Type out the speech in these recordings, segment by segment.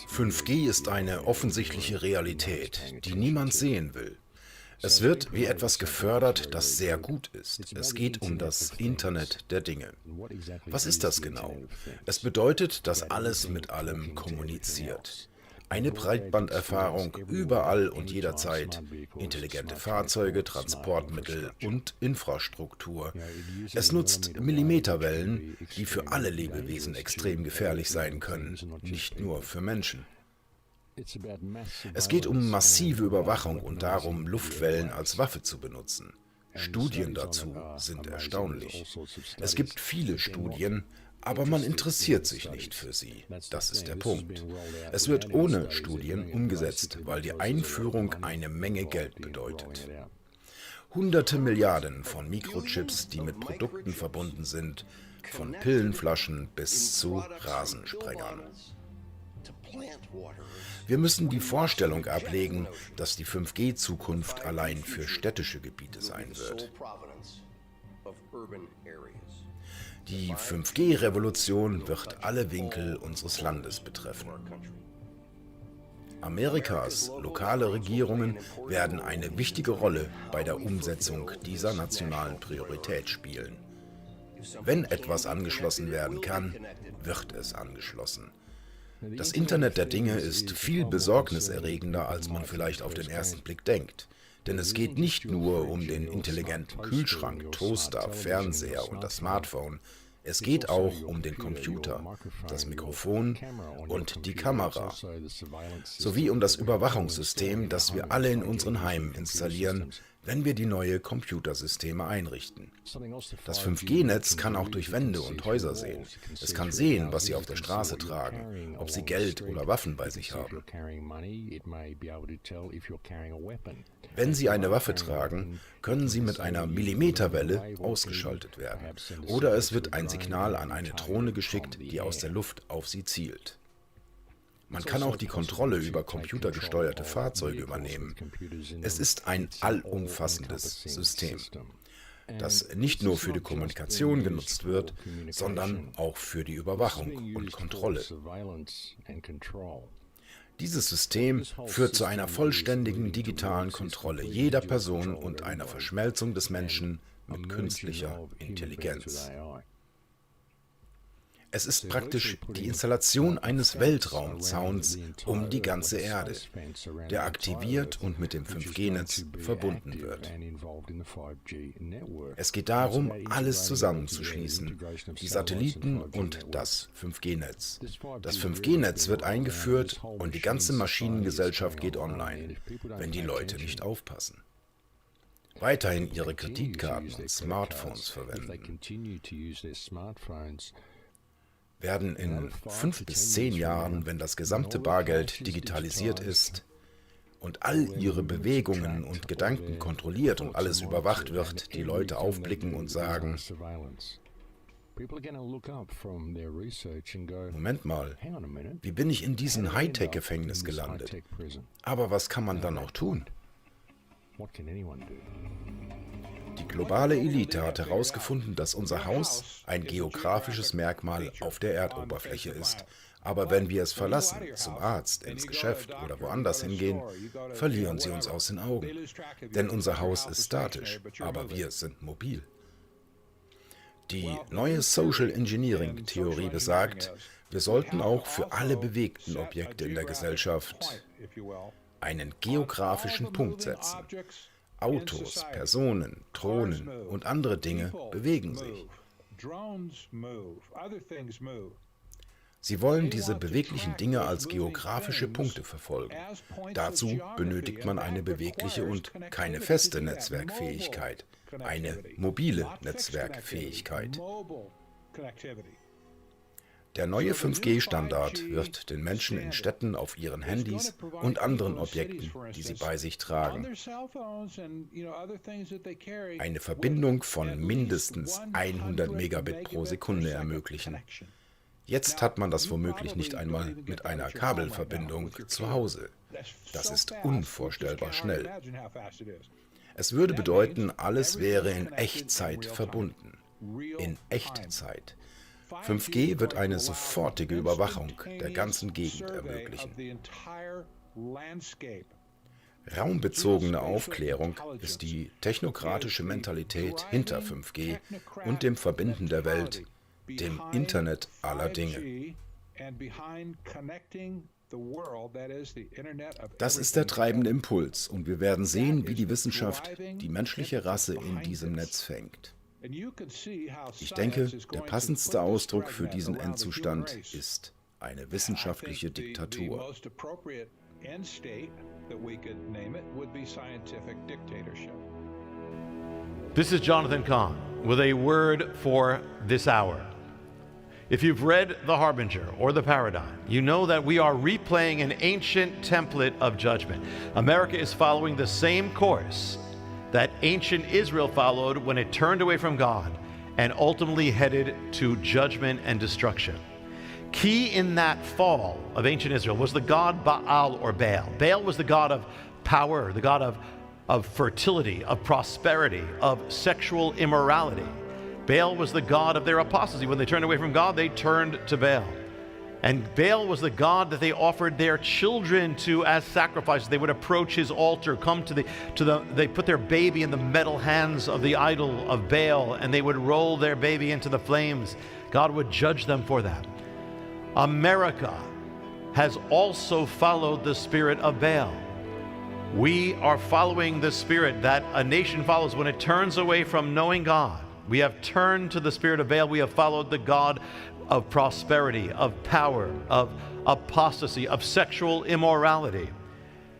5G ist eine offensichtliche Realität, die niemand sehen will. Es wird wie etwas gefördert, das sehr gut ist. Es geht um das Internet der Dinge. Was ist das genau? Es bedeutet, dass alles mit allem kommuniziert. Eine Breitbanderfahrung überall und jederzeit, intelligente Fahrzeuge, Transportmittel und Infrastruktur. Es nutzt Millimeterwellen, die für alle Lebewesen extrem gefährlich sein können, nicht nur für Menschen. Es geht um massive Überwachung und darum, Luftwellen als Waffe zu benutzen. Studien dazu sind erstaunlich. Es gibt viele Studien, aber man interessiert sich nicht für sie. Das ist der Punkt. Es wird ohne Studien umgesetzt, weil die Einführung eine Menge Geld bedeutet. Hunderte Milliarden von Mikrochips, die mit Produkten verbunden sind, von Pillenflaschen bis zu Rasensprengern. Wir müssen die Vorstellung ablegen, dass die 5G-Zukunft allein für städtische Gebiete sein wird. Die 5G-Revolution wird alle Winkel unseres Landes betreffen. Amerikas lokale Regierungen werden eine wichtige Rolle bei der Umsetzung dieser nationalen Priorität spielen. Wenn etwas angeschlossen werden kann, wird es angeschlossen. Das Internet der Dinge ist viel besorgniserregender, als man vielleicht auf den ersten Blick denkt. Denn es geht nicht nur um den intelligenten Kühlschrank, Toaster, Fernseher und das Smartphone. Es geht auch um den Computer, das Mikrofon und die Kamera, sowie um das Überwachungssystem, das wir alle in unseren Heimen installieren, wenn wir die neue Computersysteme einrichten. Das 5G-Netz kann auch durch Wände und Häuser sehen. Es kann sehen, was Sie auf der Straße tragen, ob Sie Geld oder Waffen bei sich haben. Wenn Sie eine Waffe tragen, können Sie mit einer Millimeterwelle ausgeschaltet werden. Oder es wird ein Signal an eine Drohne geschickt, die aus der Luft auf Sie zielt. Man kann auch die Kontrolle über computergesteuerte Fahrzeuge übernehmen. Es ist ein allumfassendes System, das nicht nur für die Kommunikation genutzt wird, sondern auch für die Überwachung und Kontrolle. Dieses System führt zu einer vollständigen digitalen Kontrolle jeder Person und einer Verschmelzung des Menschen mit künstlicher Intelligenz. Es ist praktisch die Installation eines Weltraumzauns um die ganze Erde, der aktiviert und mit dem 5G-Netz verbunden wird. Es geht darum, alles zusammenzuschließen, die Satelliten und das 5G-Netz. Das 5G-Netz wird eingeführt und die ganze Maschinengesellschaft geht online, wenn die Leute nicht aufpassen. Weiterhin ihre Kreditkarten und Smartphones verwenden. Werden in 5 bis 10 Jahren, wenn das gesamte Bargeld digitalisiert ist und all ihre Bewegungen und Gedanken kontrolliert und alles überwacht wird, die Leute aufblicken und sagen, Moment mal, wie bin ich in diesem Hightech-Gefängnis gelandet? Aber was kann man dann noch tun? Die globale Elite hat herausgefunden, dass unser Haus ein geografisches Merkmal auf der Erdoberfläche ist. Aber wenn wir es verlassen, zum Arzt, ins Geschäft oder woanders hingehen, verlieren sie uns aus den Augen. Denn unser Haus ist statisch, aber wir sind mobil. Die neue Social Engineering-Theorie besagt, wir sollten auch für alle bewegten Objekte in der Gesellschaft einen geografischen Punkt setzen. Autos, Personen, Drohnen und andere Dinge bewegen sich. Sie wollen diese beweglichen Dinge als geografische Punkte verfolgen. Dazu benötigt man eine bewegliche und keine feste Netzwerkfähigkeit, eine mobile Netzwerkfähigkeit. Der neue 5G-Standard wird den Menschen in Städten auf ihren Handys und anderen Objekten, die sie bei sich tragen, eine Verbindung von mindestens 100 Megabit pro Sekunde ermöglichen. Jetzt hat man das womöglich nicht einmal mit einer Kabelverbindung zu Hause. Das ist unvorstellbar schnell. Es würde bedeuten, alles wäre in Echtzeit verbunden. In Echtzeit. 5G wird eine sofortige Überwachung der ganzen Gegend ermöglichen. Raumbezogene Aufklärung ist die technokratische Mentalität hinter 5G und dem Verbinden der Welt, dem Internet aller Dinge. Das ist der treibende Impuls und wir werden sehen, wie die Wissenschaft die menschliche Rasse in diesem Netz fängt. Ich denke, der passendste Ausdruck für diesen Endzustand ist eine wissenschaftliche Diktatur. This is Jonathan Cahn with a word for this hour. If you've read The Harbinger or The Paradigm, you know that we are replaying an ancient template of judgment. America is following the same course that ancient Israel followed when it turned away from God and ultimately headed to judgment and destruction. Key in that fall of ancient Israel was the god Baal or Baal. Baal was the god of power, the god of fertility, of prosperity, of sexual immorality. Baal was the god of their apostasy. When they turned away from God, they turned to Baal. And Baal was the god that they offered their children to as sacrifices. They would approach his altar, come they put their baby in the metal hands of the idol of Baal, and they would roll their baby into the flames. God would judge them for that. America has also followed the spirit of Baal. We are following the spirit that a nation follows when it turns away from knowing God. We have turned to the spirit of Baal. We have followed the god of prosperity, of power, of apostasy, of sexual immorality.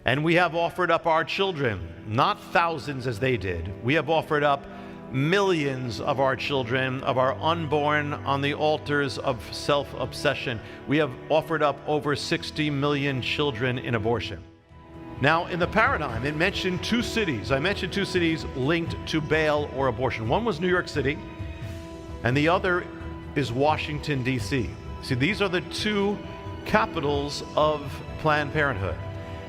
And we have offered up our children, not thousands as they did. We have offered up millions of our children, of our unborn, on the altars of self-obsession. We have offered up over 60 million children in abortion. Now, in the paradigm, it mentioned two cities. I mentioned two cities linked to Baal or abortion. One was New York City, and the other is Washington, D.C. See, these are the two capitals of Planned Parenthood.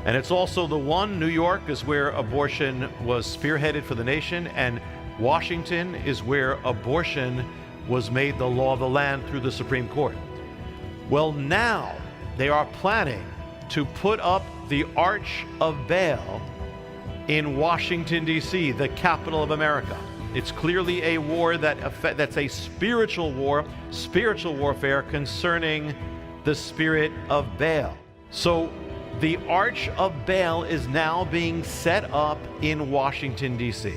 And it's also the one, New York is where abortion was spearheaded for the nation, and Washington is where abortion was made the law of the land through the Supreme Court. Well, now they are planning to put up the Arch of Baal in Washington, D.C., the capital of America. It's clearly a war that's a spiritual war, spiritual warfare concerning the spirit of Baal. So the Arch of Baal is now being set up in Washington, D.C.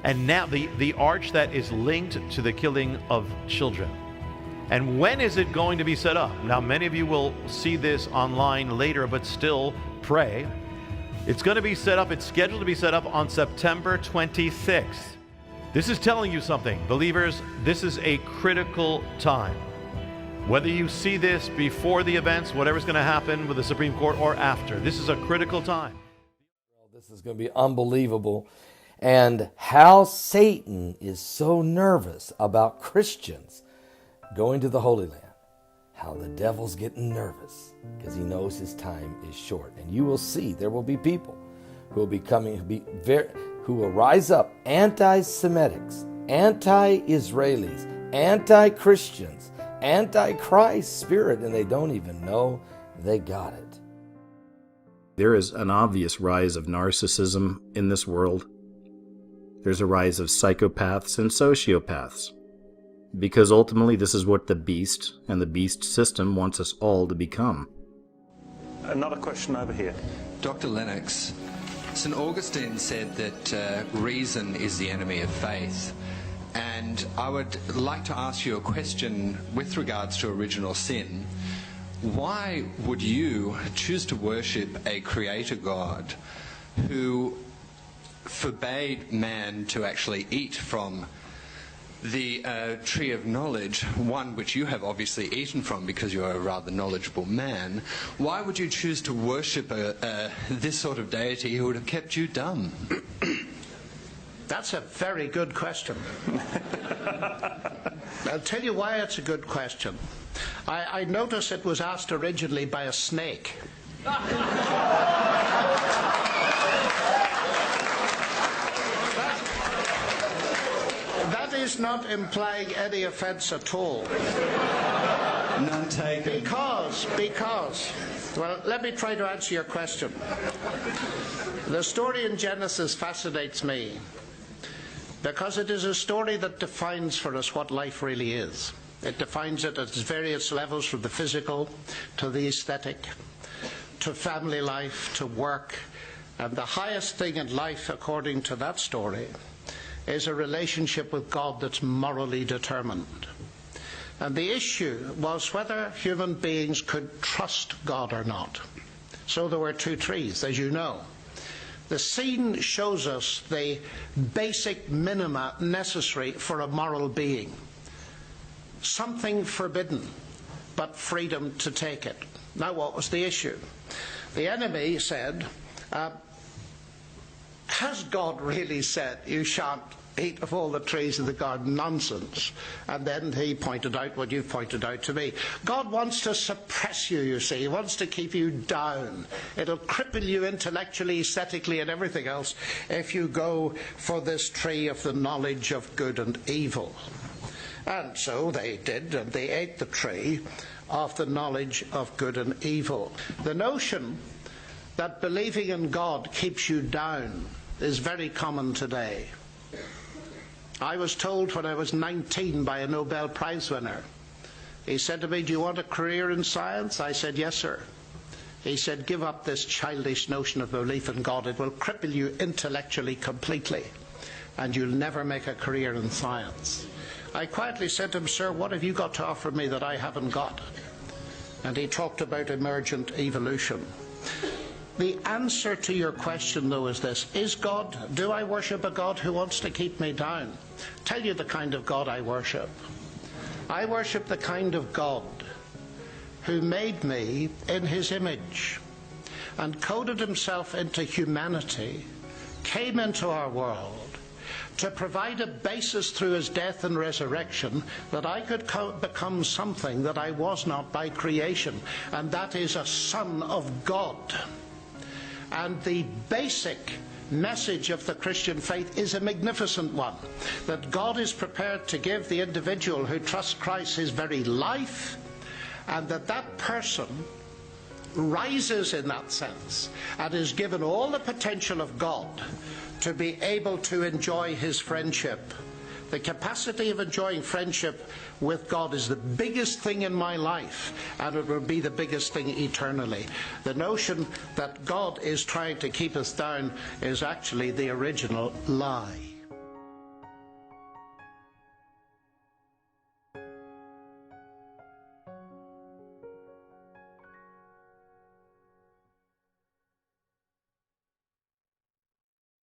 And now the arch that is linked to the killing of children. And when is it going to be set up? Now, many of you will see this online later, but still pray. It's going to be set up, it's scheduled to be set up on September 26th. This is telling you something. Believers, this is a critical time. Whether you see this before the events, whatever's going to happen with the Supreme Court, or after, this is a critical time. This is going to be unbelievable. And how Satan is so nervous about Christians going to the Holy Land. How the devil's getting nervous because he knows his time is short. And you will see there will be people who will be coming, who will rise up, anti-Semitics, anti-Israelis, anti-Christians, anti-Christ spirit, and they don't even know they got it. There is an obvious rise of narcissism in this world. There's a rise of psychopaths and sociopaths. Because ultimately this is what the beast and the beast system wants us all to become. Another question over here. Dr. Lennox, St. Augustine said that reason is the enemy of faith. And I would like to ask you a question with regards to original sin. Why would you choose to worship a creator God who forbade man to actually eat from the tree of knowledge, one which you have obviously eaten from because you're a rather knowledgeable man? Why would you choose to worship this sort of deity who would have kept you dumb? That's a very good question. I'll tell you why it's a good question. I notice it was asked originally by a snake. That is not implying any offense at all. None taken. Because, well, let me try to answer your question. The story in Genesis fascinates me because it is a story that defines for us what life really is. It defines it at its various levels, from the physical to the aesthetic, to family life, to work. And the highest thing in life, according to that story, is a relationship with God that's morally determined. And the issue was whether human beings could trust God or not. So there were two trees, as you know. The scene shows us the basic minima necessary for a moral being. Something forbidden, but freedom to take it. Now, what was the issue? The enemy said, has God really said you shan't eat of all the trees of the garden? Nonsense. And then he pointed out what you've pointed out to me. God wants to suppress you, you see. He wants to keep you down. It'll cripple you intellectually, aesthetically, and everything else if you go for this tree of the knowledge of good and evil. And so they did, and they ate the tree of the knowledge of good and evil. The notion that believing in God keeps you down is very common today. I was told when I was 19 by a Nobel Prize winner. He said to me, "Do you want a career in science?" I said, "Yes, sir." He said, "Give up this childish notion of belief in God. It will cripple you intellectually completely, and you'll never make a career in science." I quietly said to him, "Sir, what have you got to offer me that I haven't got?" And he talked about emergent evolution. The answer to your question, though, is this. Do I worship a God who wants to keep me down? Tell you the kind of God I worship. I worship the kind of God who made me in his image and coded himself into humanity, came into our world to provide a basis through his death and resurrection that I could become something that I was not by creation, and that is a son of God. And the basic message of the Christian faith is a magnificent one, that God is prepared to give the individual who trusts Christ his very life, and that person rises in that sense and is given all the potential of God to be able to enjoy his friendship. The capacity of enjoying friendship with God is the biggest thing in my life, and it will be the biggest thing eternally. The notion that God is trying to keep us down is actually the original lie.